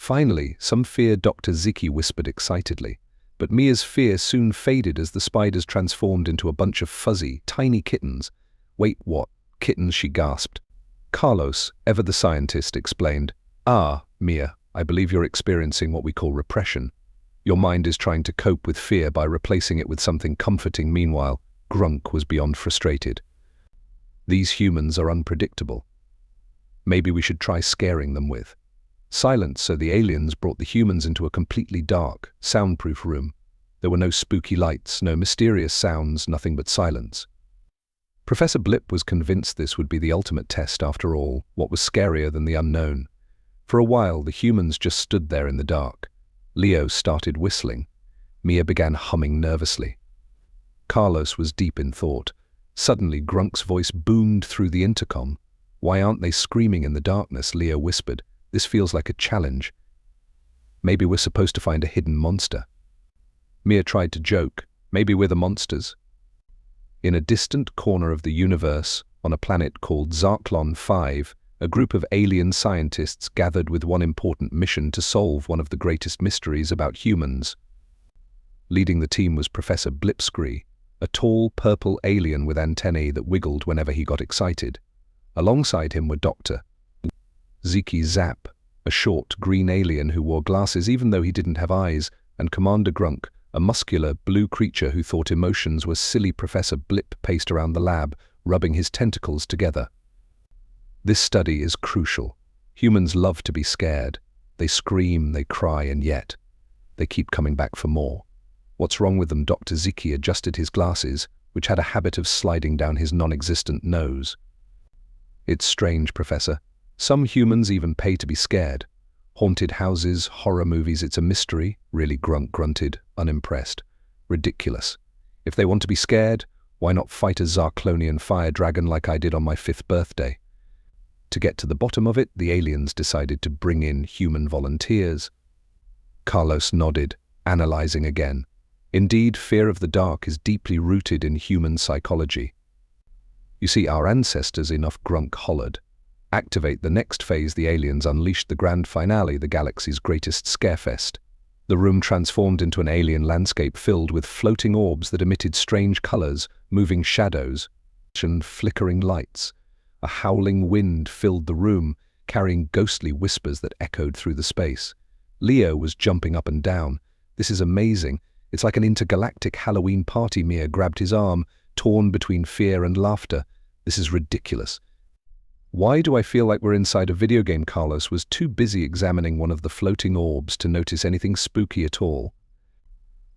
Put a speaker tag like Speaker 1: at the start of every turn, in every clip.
Speaker 1: Finally, some fear, Dr. Ziki whispered excitedly. But Mia's fear soon faded as the spiders transformed into a bunch of fuzzy, tiny kittens. Wait, what? Kittens, she gasped. Carlos, ever the scientist, explained. Ah, Mia, I believe you're experiencing what we call repression. Your mind is trying to cope with fear by replacing it with something comforting. Meanwhile, Grunk was beyond frustrated. These humans are unpredictable. Maybe we should try scaring them with silence. So the aliens brought the humans into a completely dark, soundproof room. There were no spooky lights, no mysterious sounds, nothing but silence. Professor Blip was convinced this would be the ultimate test after all. What was scarier than the unknown? For a while, the humans just stood there in the dark. Leo started whistling. Mia began humming nervously. Carlos was deep in thought. Suddenly, Grunk's voice boomed through the intercom. Why aren't they screaming in the darkness? Leo whispered. This feels like a challenge. Maybe we're supposed to find a hidden monster. Mia tried to joke. Maybe we're the monsters. In a distant corner of the universe, on a planet called Zarklon 5, a group of alien scientists gathered with one important mission to solve one of the greatest mysteries about humans. Leading the team was Professor Blip, a tall purple alien with antennae that wiggled whenever he got excited. Alongside him were Dr. Ziki, a short green alien who wore glasses even though he didn't have eyes, and Commander Grunk, a muscular blue creature who thought emotions were silly. Professor Blip paced around the lab, rubbing his tentacles together. This study is crucial. Humans love to be scared. They scream, they cry, and yet they keep coming back for more. What's wrong with them? Dr. Ziki adjusted his glasses, which had a habit of sliding down his non-existent nose. It's strange, Professor. Some humans even pay to be scared. Haunted houses, horror movies, it's a mystery. Really? Grunk grunted, unimpressed. Ridiculous. If they want to be scared, why not fight a Zarklonian fire dragon like I did on my 5th birthday? To get to the bottom of it, the aliens decided to bring in human volunteers. Carlos nodded, analyzing again. Indeed, fear of the dark is deeply rooted in human psychology. You see, our ancestors, enough, Grunk hollered. Activate the next phase. The aliens unleashed the grand finale, the galaxy's greatest scarefest. The room transformed into an alien landscape filled with floating orbs that emitted strange colors, moving shadows, and flickering lights. A howling wind filled the room, carrying ghostly whispers that echoed through the space. Leo was jumping up and down. This is amazing. It's like an intergalactic Halloween party. Mia grabbed his arm, torn between fear and laughter. This is ridiculous. Why do I feel like we're inside a video game? Carlos was too busy examining one of the floating orbs to notice anything spooky at all.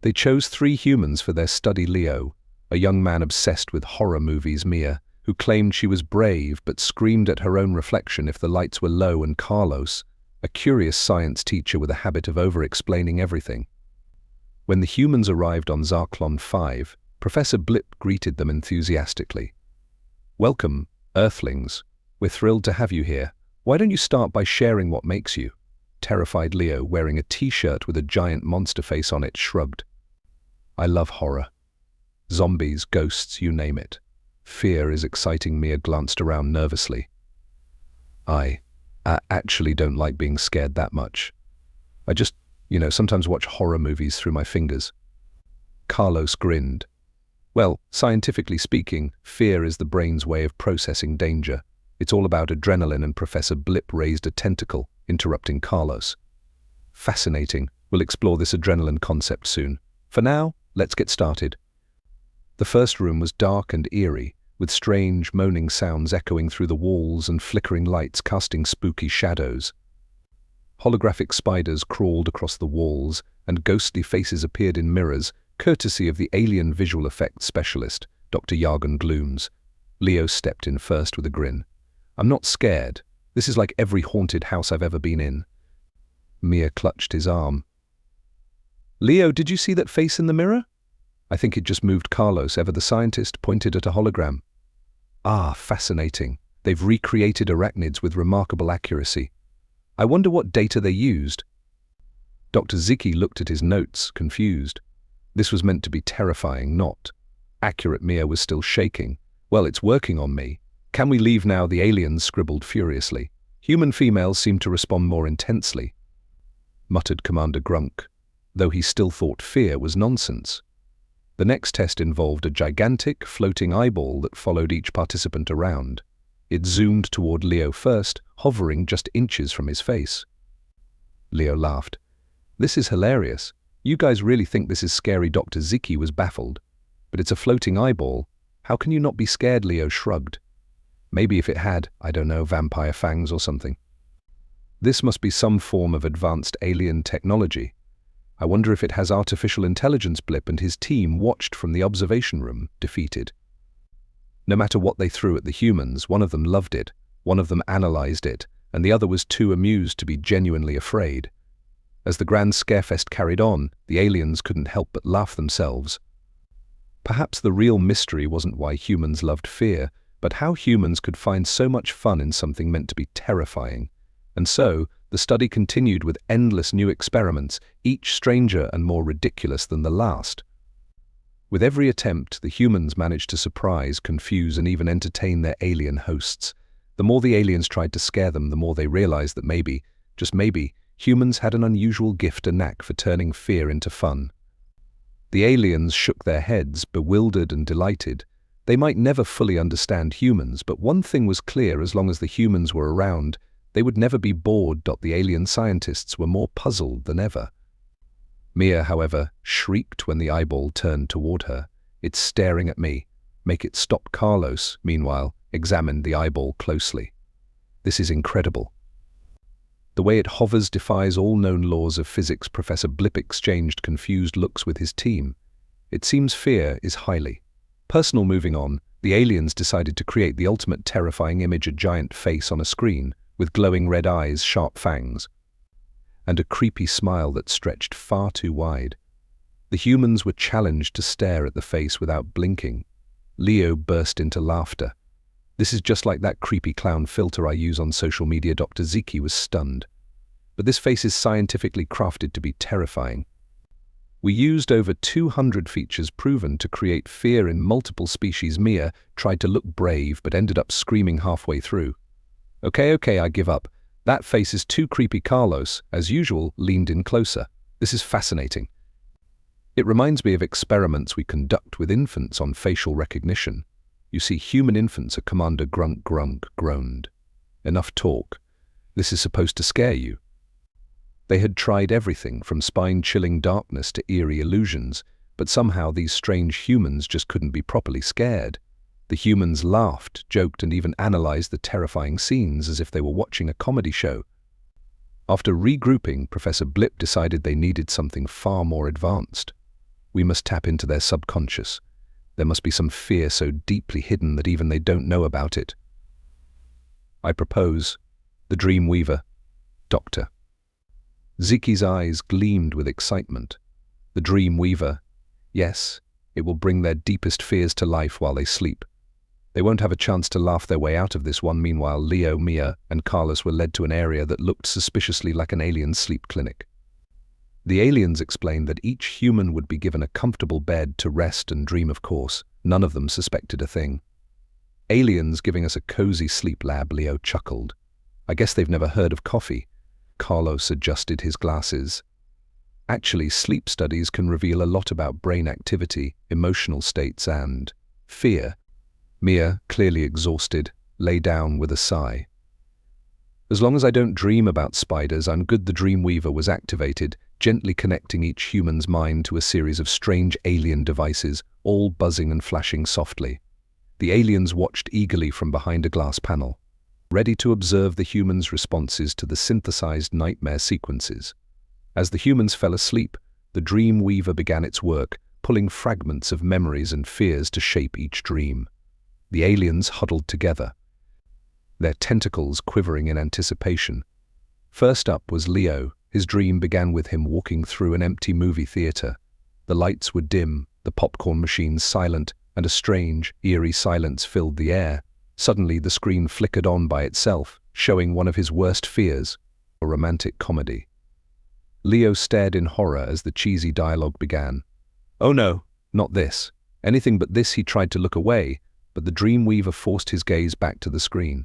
Speaker 1: They chose 3 humans for their study: Leo, a young man obsessed with horror movies; Mia, who claimed she was brave but screamed at her own reflection if the lights were low; and Carlos, a curious science teacher with a habit of over-explaining everything. When the humans arrived on Zarklon 5, Professor Blip greeted them enthusiastically. Welcome, Earthlings. We're thrilled to have you here. Why don't you start by sharing what makes you? Terrified Leo, wearing a t-shirt with a giant monster face on it, shrugged. I love horror. Zombies, ghosts, you name it. Fear is exciting. Mia glanced around nervously. I actually don't like being scared that much. I just, sometimes watch horror movies through my fingers. Carlos grinned. Well, scientifically speaking, fear is the brain's way of processing danger. It's all about adrenaline. And Professor Blip raised a tentacle, interrupting Carlos. Fascinating. We'll explore this adrenaline concept soon. For now, let's get started. The first room was dark and eerie, with strange moaning sounds echoing through the walls and flickering lights casting spooky shadows. Holographic spiders crawled across the walls, and ghostly faces appeared in mirrors, courtesy of the alien visual effects specialist, Dr. Jargon Glooms. Leo stepped in first with a grin. I'm not scared. This is like every haunted house I've ever been in. Mia clutched his arm. Leo, did you see that face in the mirror? I think it just moved. Carlos, ever the scientist, pointed at a hologram. Ah, fascinating. They've recreated arachnids with remarkable accuracy. I wonder what data they used. Dr. Ziki looked at his notes, confused. This was meant to be terrifying, not accurate. Mia was still shaking. Well, it's working on me. Can we leave now? The aliens scribbled furiously. Human females seemed to respond more intensely. muttered Commander Grunk, though he still thought fear was nonsense. The next test involved a gigantic, floating eyeball that followed each participant around. It zoomed toward Leo first, hovering just inches from his face. Leo laughed. "This is hilarious. You guys really think this is scary?" Dr. Ziki was baffled. "But it's a floating eyeball. How can you not be scared?" Leo shrugged. "Maybe if it had, I don't know, vampire fangs or something. This must be some form of advanced alien technology. I wonder if it has artificial intelligence." Blip and his team watched from the observation room, defeated. No matter what they threw at the humans, one of them loved it, one of them analyzed it, and the other was too amused to be genuinely afraid. As the grand scarefest carried on, the aliens couldn't help but laugh themselves. Perhaps the real mystery wasn't why humans loved fear, but how humans could find so much fun in something meant to be terrifying. And so, the study continued with endless new experiments, each stranger and more ridiculous than the last. With every attempt, the humans managed to surprise, confuse, and even entertain their alien hosts. The more the aliens tried to scare them, the more they realized that maybe, just maybe, humans had an unusual gift, a knack for turning fear into fun. The aliens shook their heads, bewildered and delighted. They might never fully understand humans, but one thing was clear: as long as the humans were around, they would never be bored. The alien scientists were more puzzled than ever. Mia, however, shrieked when the eyeball turned toward her. "It's staring at me. Make it stop." Carlos, meanwhile, examined the eyeball closely. "This is incredible. The way it hovers defies all known laws of physics." Professor Blip exchanged confused looks with his team. "It seems fear is highly personal." Moving on, the aliens decided to create the ultimate terrifying image: a giant face on a screen, with glowing red eyes, sharp fangs, and a creepy smile that stretched far too wide. The humans were challenged to stare at the face without blinking. Leo burst into laughter. "This is just like that creepy clown filter I use on social media." Dr. Ziki was stunned. "But this face is scientifically crafted to be terrifying. We used over 200 features proven to create fear in multiple species." Mia tried to look brave but ended up screaming halfway through. Okay, I give up. That face is too creepy." Carlos, as usual, leaned in closer. "This is fascinating. It reminds me of experiments we conduct with infants on facial recognition. You see, human infants are." Commander Grunk groaned. "Enough talk. This is supposed to scare you." They had tried everything from spine-chilling darkness to eerie illusions, but somehow these strange humans just couldn't be properly scared. The humans laughed, joked, and even analyzed the terrifying scenes as if they were watching a comedy show. After regrouping, Professor Blip decided they needed something far more advanced. "We must tap into their subconscious. There must be some fear so deeply hidden that even they don't know about it. I propose the Dream Weaver, Doctor." Ziki's eyes gleamed with excitement. "The Dream Weaver. Yes, it will bring their deepest fears to life while they sleep. They won't have a chance to laugh their way out of this one." Meanwhile, Leo, Mia, and Carlos were led to an area that looked suspiciously like an alien sleep clinic. The aliens explained that each human would be given a comfortable bed to rest and dream. Of course, none of them suspected a thing. "Aliens giving us a cozy sleep lab," Leo chuckled. "I guess they've never heard of coffee." Carlos adjusted his glasses. "Actually, sleep studies can reveal a lot about brain activity, emotional states, and fear." Mia, clearly exhausted, lay down with a sigh. "As long as I don't dream about spiders, I'm good." The Dreamweaver was activated, gently connecting each human's mind to a series of strange alien devices, all buzzing and flashing softly. The aliens watched eagerly from behind a glass panel, ready to observe the humans' responses to the synthesized nightmare sequences. As the humans fell asleep, the Dreamweaver began its work, pulling fragments of memories and fears to shape each dream. The aliens huddled together, their tentacles quivering in anticipation. First up was Leo. His dream began with him walking through an empty movie theater. The lights were dim, the popcorn machines silent, and a strange, eerie silence filled the air. Suddenly, the screen flickered on by itself, showing one of his worst fears, a romantic comedy. Leo stared in horror as the cheesy dialogue began. "Oh no, not this. Anything but this." He tried to look away, but the Dreamweaver forced his gaze back to the screen.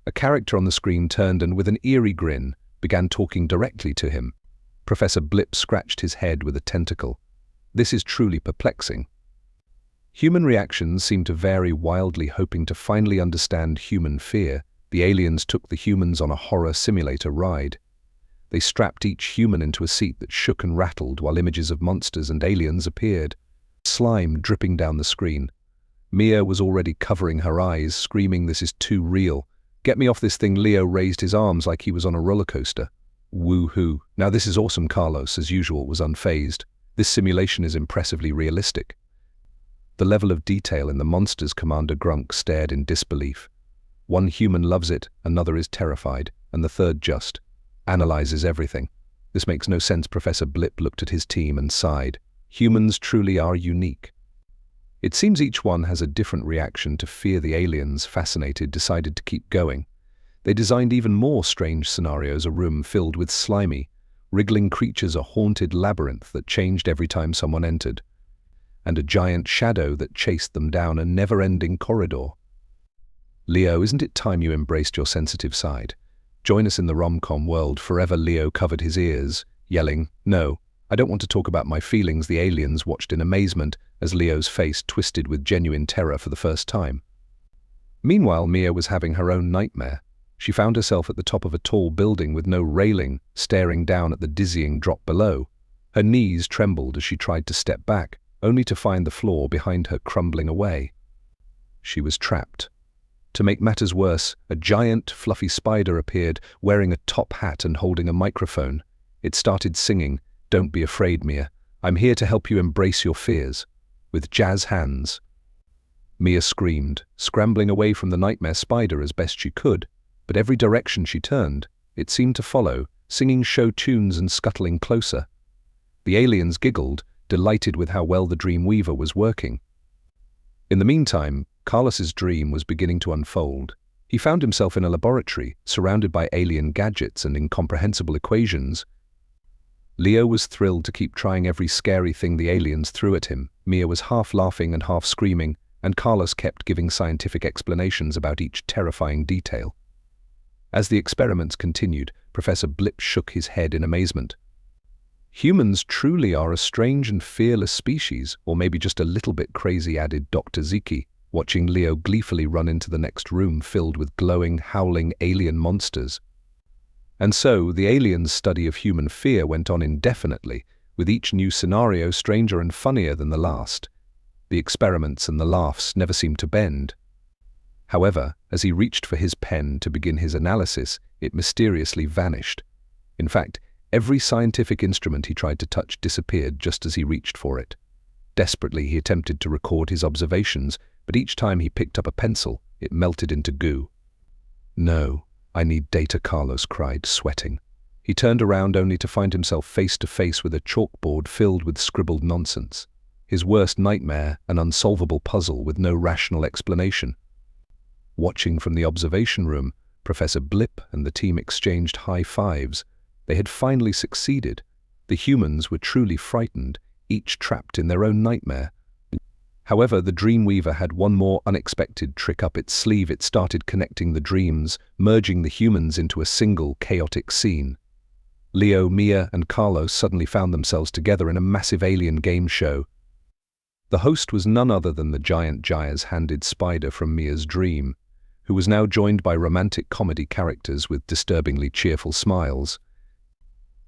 Speaker 1: A character on the screen turned and, with an eerie grin, began talking directly to him. Professor Blip scratched his head with a tentacle. This is truly perplexing. Human reactions seem to vary wildly. Hoping to finally understand human fear, the aliens took the humans on a horror simulator ride. They strapped each human into a seat that shook and rattled while images of monsters and aliens appeared, slime dripping down the screen. Mia was already covering her eyes, screaming, "This is too real. Get me off this thing." Leo raised his arms like he was on a roller coaster. Woo-hoo. Now this is awesome. Carlos, as usual, was unfazed. This simulation is impressively realistic. The level of detail in the monsters. Commander Grunk stared in disbelief. One human loves it, another is terrified, and the third just analyzes everything. This makes no sense. Professor Blip looked at his team and sighed. Humans truly are unique. It seems each one has a different reaction to fear. The aliens, fascinated, decided to keep going. They designed even more strange scenarios, a room filled with slimy, wriggling creatures, a haunted labyrinth that changed every time someone entered, and a giant shadow that chased them down a never-ending corridor. Leo, isn't it time you embraced your sensitive side? Join us in the rom-com world forever. Leo covered his ears, yelling, "No, I don't want to talk about my feelings." The aliens watched in amazement as Leo's face twisted with genuine terror for the first time. Meanwhile, Mia was having her own nightmare. She found herself at the top of a tall building with no railing, staring down at the dizzying drop below. Her knees trembled as she tried to step back, only to find the floor behind her crumbling away. She was trapped. To make matters worse, a giant, fluffy spider appeared, wearing a top hat and holding a microphone. It started singing, "Don't be afraid, Mia. I'm here to help you embrace your fears," with jazz hands. Mia screamed, scrambling away from the nightmare spider as best she could, but every direction she turned, it seemed to follow, singing show tunes and scuttling closer. The aliens giggled, delighted with how well the dream weaver was working. In the meantime, Carlos's dream was beginning to unfold. He found himself in a laboratory, surrounded by alien gadgets and incomprehensible equations. Leo was thrilled to keep trying every scary thing the aliens threw at him. Mia was half laughing and half screaming, and Carlos kept giving scientific explanations about each terrifying detail. As the experiments continued, Professor Blip shook his head in amazement. "Humans truly are a strange and fearless species, or maybe just a little bit crazy," added Dr. Ziki, watching Leo gleefully run into the next room filled with glowing, howling alien monsters. And so, the aliens' study of human fear went on indefinitely, with each new scenario stranger and funnier than the last. The experiments and the laughs never seemed to bend. However, as he reached for his pen to begin his analysis, it mysteriously vanished. In fact, every scientific instrument he tried to touch disappeared just as he reached for it. Desperately, he attempted to record his observations, but each time he picked up a pencil, it melted into goo. "No, I need data," Carlos cried, sweating. He turned around only to find himself face to face with a chalkboard filled with scribbled nonsense. His worst nightmare, an unsolvable puzzle with no rational explanation. Watching from the observation room, Professor Blip and the team exchanged high fives. They had finally succeeded. The humans were truly frightened, each trapped in their own nightmare. However, the Dreamweaver had one more unexpected trick up its sleeve. It started connecting the dreams, merging the humans into a single chaotic scene. Leo, Mia, and Carlos suddenly found themselves together in a massive alien game show. The host was none other than the giant Jayas-handed spider from Mia's dream, who was now joined by romantic comedy characters with disturbingly cheerful smiles.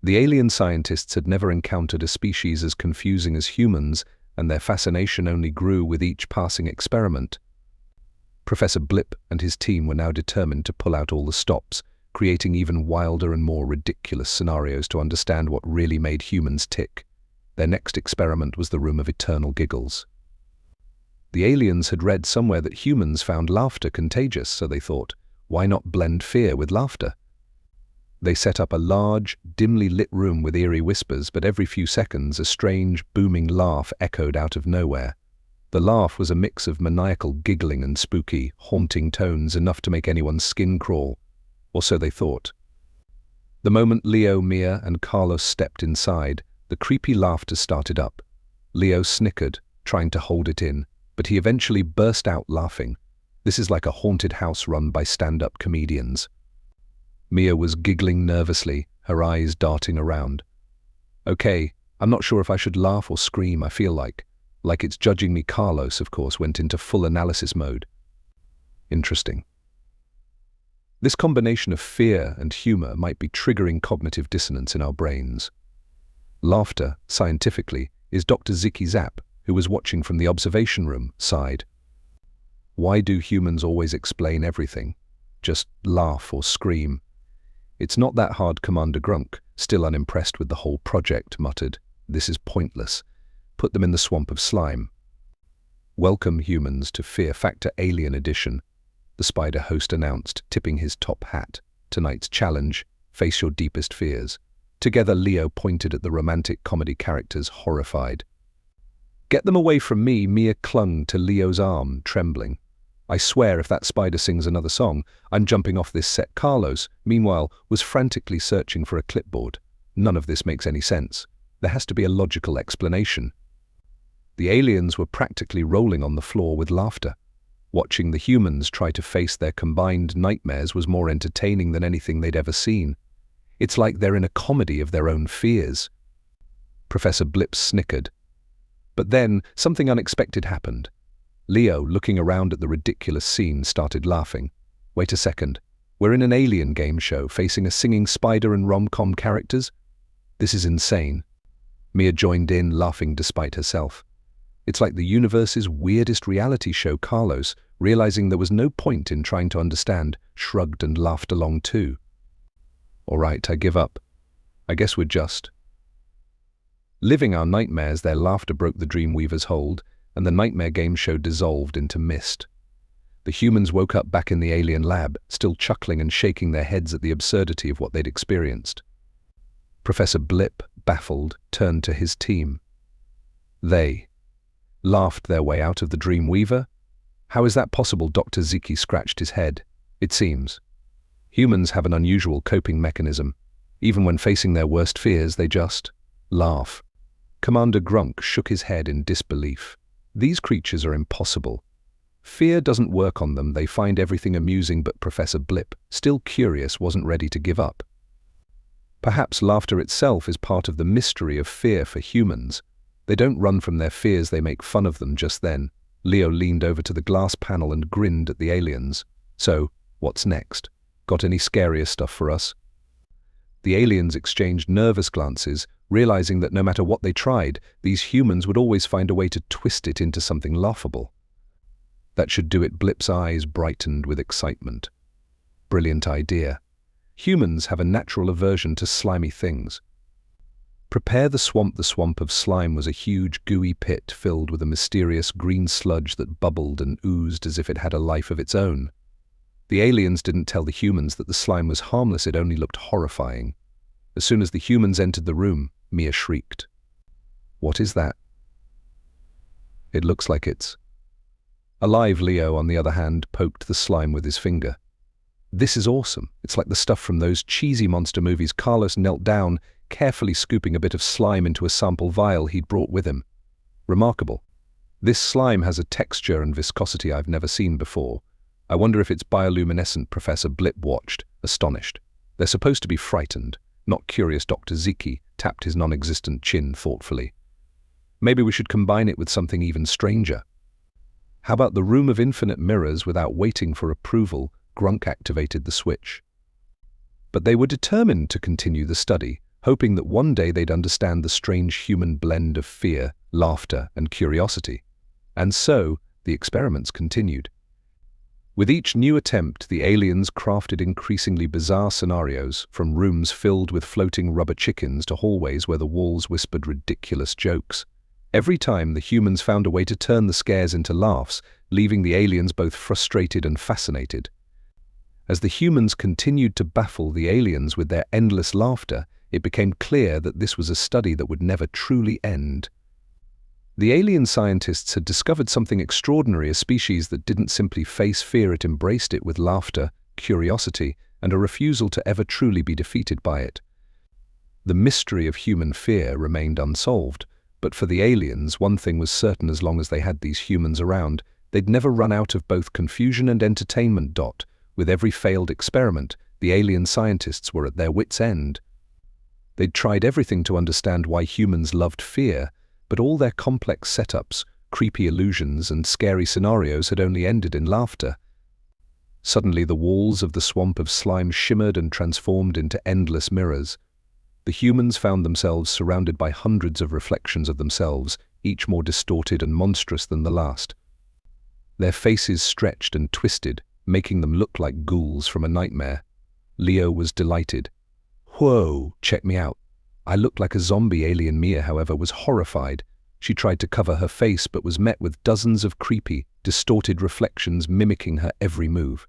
Speaker 1: The alien scientists had never encountered a species as confusing as humans, and their fascination only grew with each passing experiment. Professor Blip and his team were now determined to pull out all the stops, creating even wilder and more ridiculous scenarios to understand what really made humans tick. Their next experiment was the room of eternal giggles. The aliens had read somewhere that humans found laughter contagious, so they thought, why not blend fear with laughter? They set up a large, dimly lit room with eerie whispers, but every few seconds a strange, booming laugh echoed out of nowhere. The laugh was a mix of maniacal giggling and spooky, haunting tones, enough to make anyone's skin crawl. Or so they thought. The moment Leo, Mia, and Carlos stepped inside, the creepy laughter started up. Leo snickered, trying to hold it in, but he eventually burst out laughing. This is like a haunted house run by stand-up comedians. Mia was giggling nervously, her eyes darting around. Okay, I'm not sure if I should laugh or scream, I feel like it's judging me. Carlos, of course, went into full analysis mode. Interesting. This combination of fear and humor might be triggering cognitive dissonance in our brains. Laughter, scientifically, is Dr. Ziki Zap, who was watching from the observation room, sighed. Why do humans always explain everything? Just laugh or scream? It's not that hard. Commander Grunk, still unimpressed with the whole project, muttered. This is pointless. Put them in the swamp of slime. Welcome, humans, to Fear Factor Alien Edition, the spider host announced, tipping his top hat. Tonight's challenge, face your deepest fears. Together, Leo pointed at the romantic comedy characters, horrified. Get them away from me, Mia clung to Leo's arm, trembling. I swear if that spider sings another song, I'm jumping off this set. Carlos, meanwhile, was frantically searching for a clipboard. None of this makes any sense. There has to be a logical explanation. The aliens were practically rolling on the floor with laughter. Watching the humans try to face their combined nightmares was more entertaining than anything they'd ever seen. It's like they're in a comedy of their own fears. Professor Blip snickered. But then, something unexpected happened. Leo, looking around at the ridiculous scene, started laughing. Wait a second. We're in an alien game show facing a singing spider and rom-com characters? This is insane. Mia joined in, laughing despite herself. It's like the universe's weirdest reality show. Carlos, realizing there was no point in trying to understand, shrugged and laughed along too. All right, I give up. I guess we're just living our nightmares. Their laughter broke the Dreamweaver's hold, and the nightmare game show dissolved into mist. The humans woke up back in the alien lab, still chuckling and shaking their heads at the absurdity of what they'd experienced. Professor Blip, baffled, turned to his team. They laughed their way out of the Dreamweaver? How is that possible? Dr. Ziki scratched his head. It seems humans have an unusual coping mechanism. Even when facing their worst fears, they just laugh. Commander Grunk shook his head in disbelief. These creatures are impossible. Fear doesn't work on them. They find everything amusing. But Professor Blip, still curious, wasn't ready to give up. Perhaps laughter itself is part of the mystery of fear for humans. They don't run from their fears, they make fun of them. Just then, Leo leaned over to the glass panel and grinned at the aliens. So, what's next? Got any scarier stuff for us? The aliens exchanged nervous glances, realizing that no matter what they tried, these humans would always find a way to twist it into something laughable. That should do it. Blip's eyes brightened with excitement. Brilliant idea. Humans have a natural aversion to slimy things. Prepare the swamp. The swamp of slime was a huge, gooey pit filled with a mysterious green sludge that bubbled and oozed as if it had a life of its own. The aliens didn't tell the humans that the slime was harmless. It only looked horrifying. As soon as the humans entered the room, Mia shrieked. What is that? It looks like it's alive. Leo, on the other hand, poked the slime with his finger. This is awesome. It's like the stuff from those cheesy monster movies. Carlos knelt down, carefully scooping a bit of slime into a sample vial he'd brought with him. Remarkable. This slime has a texture and viscosity I've never seen before. I wonder if it's bioluminescent. Professor Blip watched, astonished. They're supposed to be frightened, not curious. Dr. Ziki tapped his non-existent chin thoughtfully. Maybe we should combine it with something even stranger. How about the room of infinite mirrors? Without waiting for approval, Grunk activated the switch. But they were determined to continue the study, hoping that one day they'd understand the strange human blend of fear, laughter, and curiosity. And so, the experiments continued. With each new attempt, the aliens crafted increasingly bizarre scenarios, from rooms filled with floating rubber chickens to hallways where the walls whispered ridiculous jokes. Every time, the humans found a way to turn the scares into laughs, leaving the aliens both frustrated and fascinated. As the humans continued to baffle the aliens with their endless laughter, it became clear that this was a study that would never truly end. The alien scientists had discovered something extraordinary, a species that didn't simply face fear, it embraced it with laughter, curiosity, and a refusal to ever truly be defeated by it. The mystery of human fear remained unsolved, but for the aliens, one thing was certain: as long as they had these humans around, they'd never run out of both confusion and entertainment. With every failed experiment, the alien scientists were at their wits' end. They'd tried everything to understand why humans loved fear, but all their complex setups, creepy illusions, and scary scenarios had only ended in laughter. Suddenly, the walls of the swamp of slime shimmered and transformed into endless mirrors. The humans found themselves surrounded by hundreds of reflections of themselves, each more distorted and monstrous than the last. Their faces stretched and twisted, making them look like ghouls from a nightmare. Leo was delighted. "Whoa, check me out." I looked like a zombie alien. Mia, however, was horrified. She tried to cover her face but was met with dozens of creepy, distorted reflections mimicking her every move.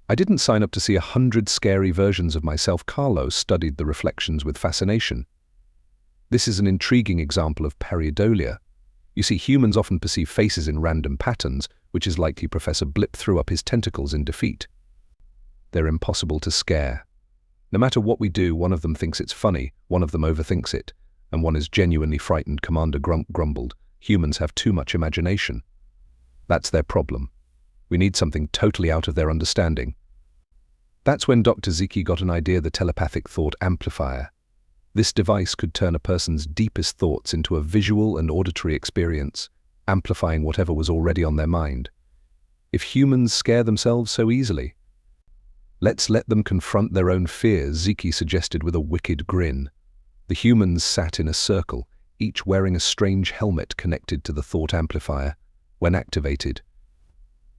Speaker 1: I didn't sign up to see 100 scary versions of myself. Carlo studied the reflections with fascination. This is an intriguing example of pareidolia. You see, humans often perceive faces in random patterns, which is likely Professor Blip threw up his tentacles in defeat. They're impossible to scare. No matter what we do, one of them thinks it's funny, one of them overthinks it, and one is genuinely frightened. Commander Grunk grumbled. Humans have too much imagination. That's their problem. We need something totally out of their understanding. That's when Dr. Ziki got an idea: the telepathic thought amplifier. This device could turn a person's deepest thoughts into a visual and auditory experience, amplifying whatever was already on their mind. If humans scare themselves so easily, let's let them confront their own fears, Ziki suggested with a wicked grin. The humans sat in a circle, each wearing a strange helmet connected to the thought amplifier. When activated,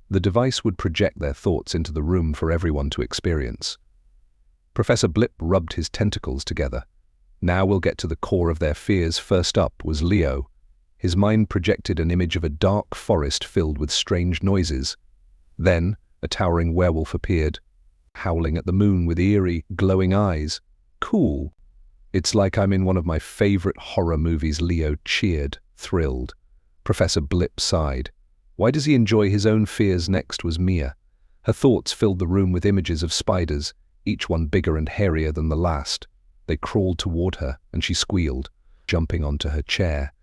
Speaker 1: the device would project their thoughts into the room for everyone to experience. Professor Blip rubbed his tentacles together. Now we'll get to the core of their fears. First up was Leo. His mind projected an image of a dark forest filled with strange noises. Then, a towering werewolf appeared, howling at the moon with eerie, glowing eyes. "Cool. It's like I'm in one of my favorite horror movies." Leo cheered, thrilled. Professor Blip sighed. Why does he enjoy his own fears? Next was Mia. Her thoughts filled the room with images of spiders, each one bigger and hairier than the last. They crawled toward her, and she squealed, jumping onto her chair.